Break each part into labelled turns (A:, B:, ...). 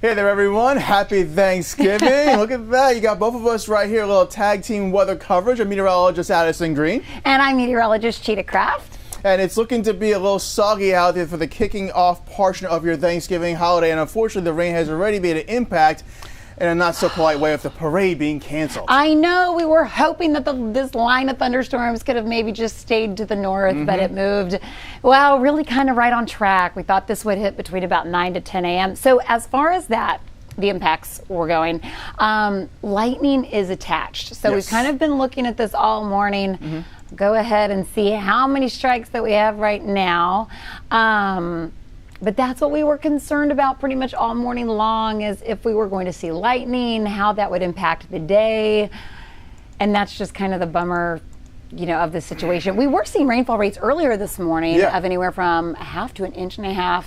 A: Hey there, everyone. Happy Thanksgiving. Look at that. You got both of us right here, a little tag team weather coverage. I'm meteorologist Addison Green.
B: And I'm meteorologist Chita Craft.
A: And it's looking to be a little soggy out there for the kicking off portion of your Thanksgiving holiday. And unfortunately, the rain has already made an impact in a not so polite way with the parade being canceled.
B: I know, we were hoping that this line of thunderstorms could have maybe just stayed to the north, but it moved, well, really kind of right on track. We thought this would hit between about 9 to 10 a.m. So as far as that, the impacts were going, lightning is attached. So we've kind of been looking at this all morning. Go ahead and see how many strikes that we have right now. But that's what we were concerned about pretty much all morning long, is if we were going to see lightning, how that would impact the day. And that's just kind of the bummer, you know, of the situation. We were seeing rainfall rates earlier this morning of anywhere from 1/2 to 1.5 inches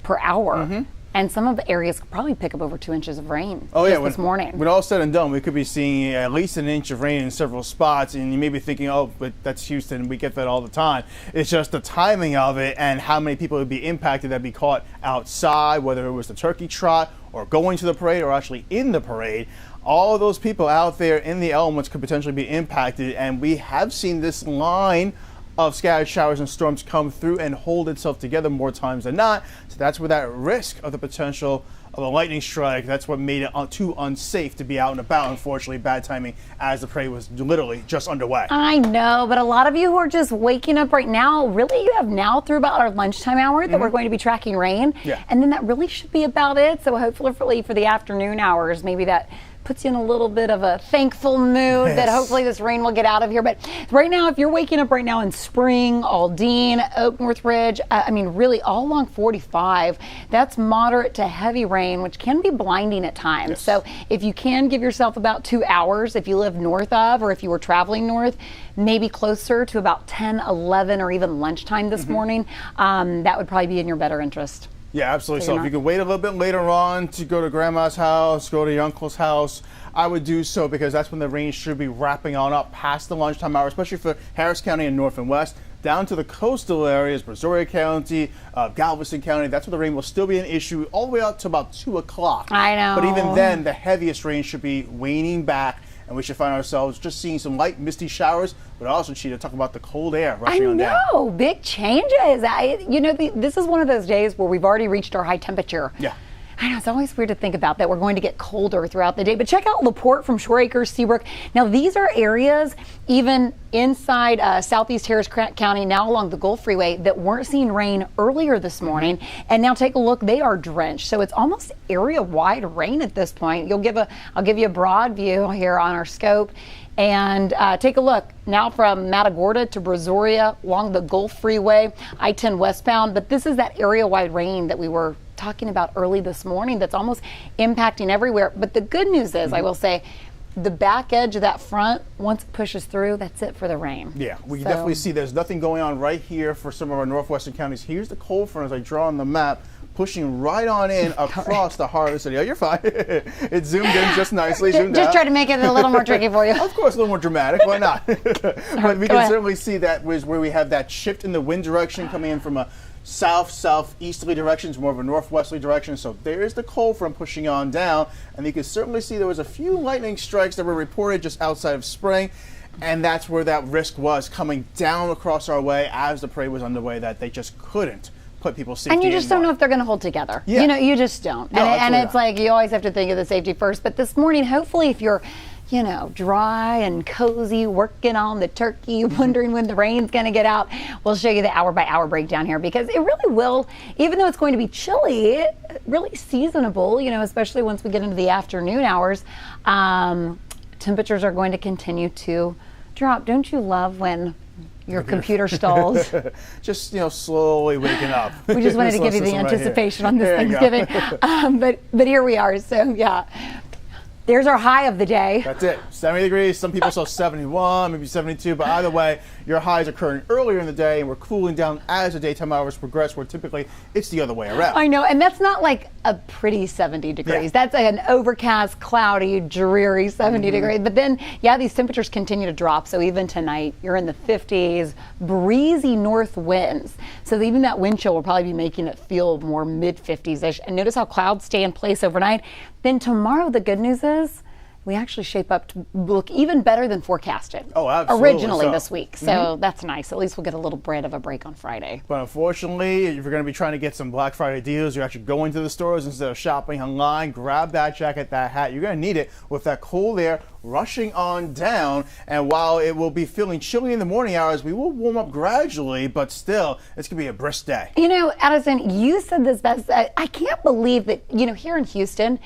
B: per hour. And some of the areas could probably pick up over 2 inches of rain this morning.
A: When all said and done, we could be seeing at least 1 inch of rain in several spots. And you may be thinking, oh, but that's Houston. We get that all the time. It's just the timing of it and how many people would be impacted that be caught outside, whether it was the turkey trot or going to the parade or actually in the parade. All of those people out there in the elements could potentially be impacted. And we have seen this line of scattered showers and storms come through and hold itself together more times than not. So that's where that risk of the potential of a lightning strike, that's what made it too unsafe to be out and about. Unfortunately, bad timing as the parade was literally just underway.
B: I know, but a lot of you who are just waking up right now, really you have now through about our lunchtime hour that we're going to be tracking rain. And then that really should be about it. So hopefully for the afternoon hours, maybe that puts you in a little bit of a thankful mood that hopefully this rain will get out of here. But right now, if you're waking up right now in Spring, Aldine, Oak Northridge, I mean, really all along 45, that's moderate to heavy rain, which can be blinding at times. So if you can give yourself about 2 hours, if you live north of, or if you were traveling north, maybe closer to about 10, 11, or even lunchtime this morning, that would probably be in your better interest.
A: Yeah, absolutely. So if you can wait a little bit later on to go to grandma's house, go to your uncle's house, I would do so, because that's when the rain should be wrapping on up past the lunchtime hour, especially for Harris County and North and West, down to the coastal areas, Brazoria County, Galveston County. That's where the rain will still be an issue all the way up to about 2 o'clock.
B: I know.
A: But even then, the heaviest rain should be waning back, and we should find ourselves just seeing some light misty showers, but also, Chita, talk about the cold air rushing on down.
B: I know, big changes. You know, this is one of those days where we've already reached our high temperature.
A: Yeah.
B: I know, it's always weird to think about that. We're going to get colder throughout the day. But check out LaPorte from Shore Acres, Seabrook. Now, these are areas even inside southeast Harris County, now along the Gulf Freeway, that weren't seeing rain earlier this morning. And now take a look, they are drenched. So it's almost area-wide rain at this point. I'll give you a broad view here on our scope. And take a look now from Matagorda to Brazoria along the Gulf Freeway, I-10 westbound. But this is that area-wide rain that we were talking about early this morning that's almost impacting everywhere. But the good news is, I will say, the back edge of that front, once it pushes through, that's it for the rain.
A: Yeah, we can definitely see there's nothing going on right here for some of our northwestern counties. Here's the cold front as I draw on the map, pushing right on in across the heart of the city. Oh, you're fine. It zoomed in just nicely.
B: Just try to make it a little more tricky for you.
A: Of course, a little more dramatic. Why not? But we can certainly see that was where we have that shift in the wind direction coming in from a southeasterly direction to more of a northwesterly direction. So there's the cold front pushing on down. And you can certainly see there was a few lightning strikes that were reported just outside of Spring. And that's where that risk was coming down across our way as the parade was underway, that they just couldn't put people's safety in mind.
B: And you just don't know if they're going to hold together.
A: Yeah.
B: You know, you just don't.
A: No,
B: and it's like you always have to think of the safety first. But this morning, hopefully, if you're, you know, dry and cozy, working on the turkey, wondering when the rain's going to get out, we'll show you the hour-by-hour breakdown here, because it really will, even though it's going to be chilly, really seasonable, you know, especially once we get into the afternoon hours. Temperatures are going to continue to drop. Don't you love when your computer stalls?
A: Just, you know, slowly waking up.
B: We just wanted to give you the anticipation on this Thanksgiving. But here we are. So, yeah. There's our high of the day.
A: That's it. 70 degrees. Some people saw 71, maybe 72, but either way, your highs occurring earlier in the day, and we're cooling down as the daytime hours progress, where typically it's the other way around.
B: I know, and that's not like a pretty 70 degrees.
A: Yeah.
B: That's an overcast, cloudy, dreary 70 degrees. But then, yeah, these temperatures continue to drop. So even tonight, you're in the 50s, breezy north winds. So even that wind chill will probably be making it feel more mid-50s-ish. And notice how clouds stay in place overnight. Then tomorrow, the good news is we actually shape up to look even better than forecasted.
A: Oh, absolutely.
B: Originally this week. So that's nice. At least we'll get a little bit of a break on Friday.
A: But unfortunately, if you're going to be trying to get some Black Friday deals, you're actually going to the stores instead of shopping online. Grab that jacket, that hat. You're going to need it with that cold air rushing on down. And while it will be feeling chilly in the morning hours, we will warm up gradually, but still, it's going to be a brisk day.
B: You know, Addison, you said this best. I can't believe that, here in Houston,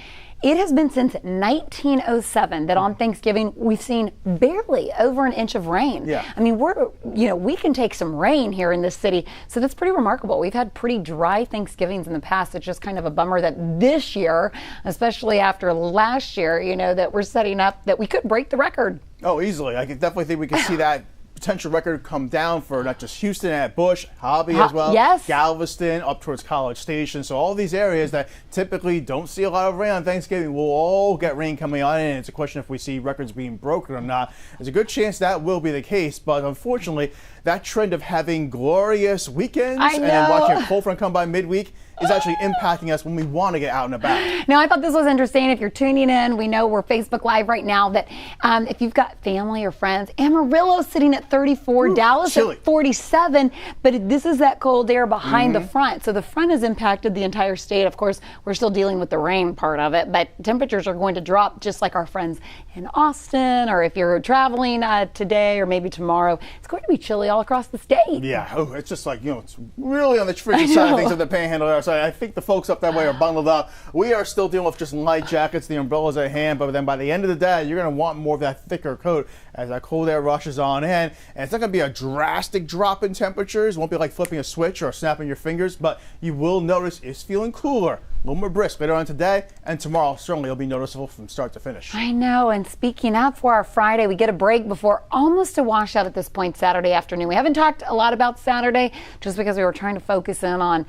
B: it has been since 1907 that on Thanksgiving we've seen barely over an inch of rain.
A: Yeah.
B: I mean, we can take some rain here in this city, so that's pretty remarkable. We've had pretty dry Thanksgivings in the past. It's just kind of a bummer that this year, especially after last year, that we're setting up that we could break the record.
A: Oh, easily. I can definitely think we can see that potential record come down for not just Houston, at Bush, Hobby as well,
B: yes.
A: Galveston, up towards College Station. So all these areas that typically don't see a lot of rain on Thanksgiving will all get rain coming on in. It's a question if we see records being broken or not. There's a good chance that will be the case, but unfortunately, that trend of having glorious weekends and watching a cold front come by midweek is actually impacting us when we want to get out and about.
B: Now, I thought this was interesting. If you're tuning in, we know we're Facebook Live right now, that if you've got family or friends, Amarillo's sitting at 34, Dallas
A: chilly.
B: at 47, but this is that cold air behind the front. So the front has impacted the entire state. Of course, we're still dealing with the rain part of it, but temperatures are going to drop just like our friends in Austin, or if you're traveling today or maybe tomorrow, it's going to be chilly all across the state.
A: Yeah, it's just like, it's really on the frigid side of things of the panhandle. So I think the folks up that way are bundled up. We are still dealing with just light jackets, the umbrellas at hand, but then by the end of the day, you're going to want more of that thicker coat as that cold air rushes on in. And it's not going to be a drastic drop in temperatures. It won't be like flipping a switch or snapping your fingers, but you will notice it's feeling cooler, a little more brisk later on today, and tomorrow certainly it'll be noticeable from start to finish.
B: I know, and speaking of, for our Friday, we get a break before almost a washout at this point Saturday afternoon. We haven't talked a lot about Saturday just because we were trying to focus in on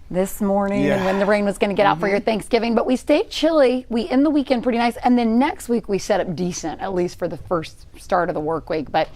B: this morning and when the rain was going to get out for your Thanksgiving, but we stayed chilly. We end the weekend pretty nice, and then next week we set up decent, at least for the first start of the work week. But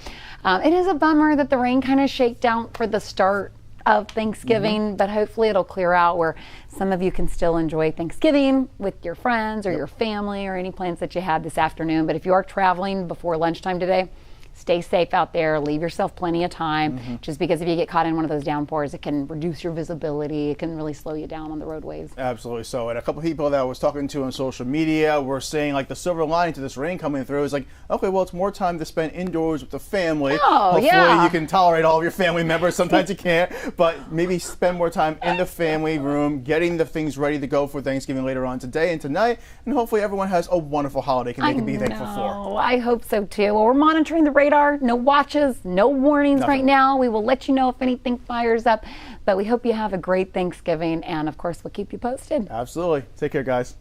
B: it is a bummer that the rain kind of shaked out for the start of Thanksgiving, but hopefully it'll clear out where some of you can still enjoy Thanksgiving with your friends or your family or any plans that you had this afternoon. But if you are traveling before lunchtime today, stay safe out there. Leave yourself plenty of time. Just because if you get caught in one of those downpours, it can reduce your visibility. It can really slow you down on the roadways.
A: Absolutely so. And a couple of people that I was talking to on social media were saying, like, the silver lining to this rain coming through is like, okay, well, it's more time to spend indoors with the family.
B: Oh,
A: hopefully
B: yeah.
A: you can tolerate all of your family members. Sometimes you can't, but maybe spend more time in the family room, getting the things ready to go for Thanksgiving later on today and tonight. And hopefully everyone has a wonderful holiday they can be thankful for.
B: I hope so too. Well, we're monitoring the radar. No watches, no warnings right now. We will let you know if anything fires up, but we hope you have a great Thanksgiving, and of course we'll keep you posted.
A: Absolutely. Take care, guys.